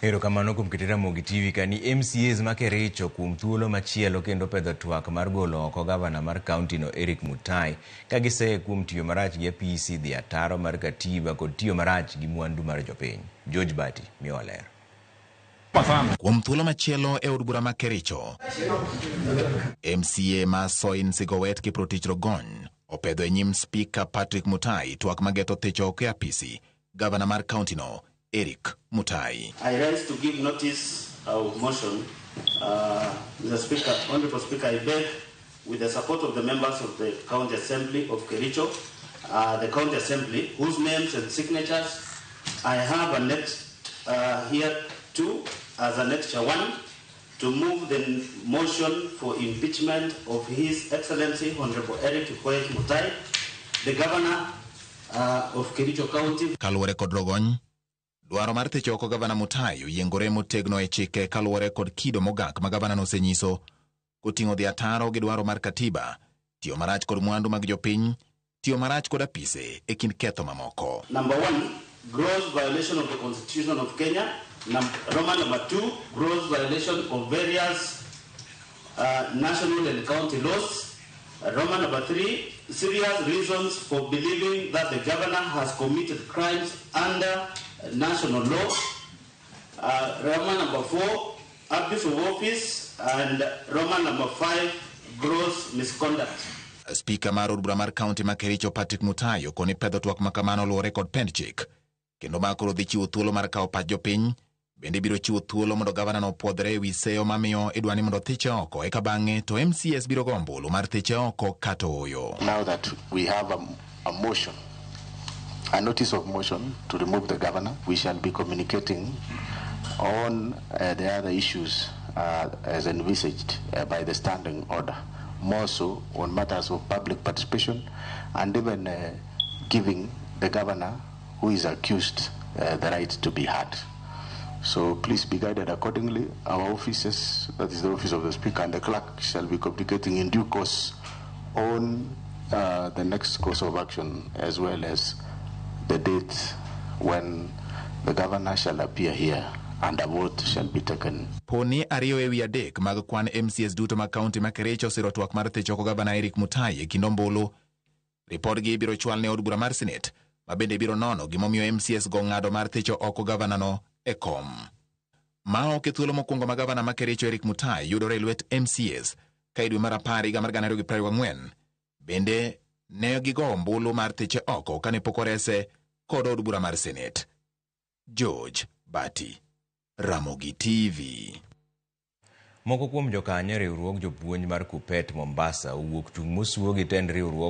Erokamano kuom keto Ramogi TV kani MCAs ma Kericho kuom thuolo machielo kendo pedho twak mar golo oko gavana mar kaunti no Eric Mutai ka giseye kuom tiyo marach gi apisi dhi ataro mar katiba kod tiyo marach gi mwandu mar jopiny. George Bati miyo ler. Kuom thuolo machielo e od bura ma Kericho, MCA ma Soin Sigowet Kiprotich Rogony opedho e nyim Speaker Patrick Mutai twak mageto thicho oko e apisi gavana mar kaunti no Eric Mutai. I rise to give notice of motion, Mr. Speaker, Honorable Speaker, I beg, with the support of the members of the County Assembly of Kericho, the County Assembly, whose names and signatures I have annexed here too, as Annexure 1, to move the motion for impeachment of His Excellency Honorable Eric Mutai, the Governor of Kericho County. Kaluwore kod Rogony, dwaro mar thicho oko gavana Mutai oyiengore motegno e chike kaluwore kod kido mogak ma gavana nosenyiso koting'o dhi ataro gi dwaro mar katiba, tiyo marach kod mwandu mag jopiny, tiyo marach kod apise e kind ketho mamoko. Number 1, gross violation of the Constitution of Kenya. Roman number 2, gross violation of various national and county laws. Roman number 3, serious reasons for believing that the governor has committed crimes under national law. Roman number 4, abuse of office, and Roman number 5, gross misconduct. Speaker mar od bura mar kaunti ma Kericho Patrick Mutai okoni pedho twak makamano luwore kod pend chik, kendo makoro dhi chiwo thuolo mar kawo pach jopiny, bende biro chiwo thuolo mondo gavana no puodhre ewi seyo mamiyo idwani mondo thiche oko, eka bang'e to MCS biro go ombulu mar thiche oko kata oyo. Now that we have a motion, a notice of motion to remove the governor, we shall be communicating on the other issues as envisaged by the standing order, more so on matters of public participation and even giving the governor who is accused the right to be heard. So please be guided accordingly. Our offices, that is the office of the Speaker and the clerk, shall be communicating in due course on the next course of action, as well as the date when the governor shall appear here and a vote shall be taken. Poni ariyo ewi adek mag kwan MCS duto ma kaunti ma Kericho siro twak mar thicho oko gavana Eric Mutai e kind ombulu. Ripodgi biro chwal ne od bura mar Senate, ma bende biro nono gimomiyo MCS go ng'ado mar thicho oko gavana no e kom. Ma ok e thuolo mokwongo ma gavana ma Kericho Eric Mutai yudore e lwet MCS ka e dwe mar 10 higa mar 2024 bende ne gigo ombulu mar thiche oko kane pok orese kod od bura mar Senate. George Bati, Ramogi TV. Moko kuom jokanyo riwruog jopuonj mar Kuppet Mombasa owuok tung' mosuo gi tend riwruog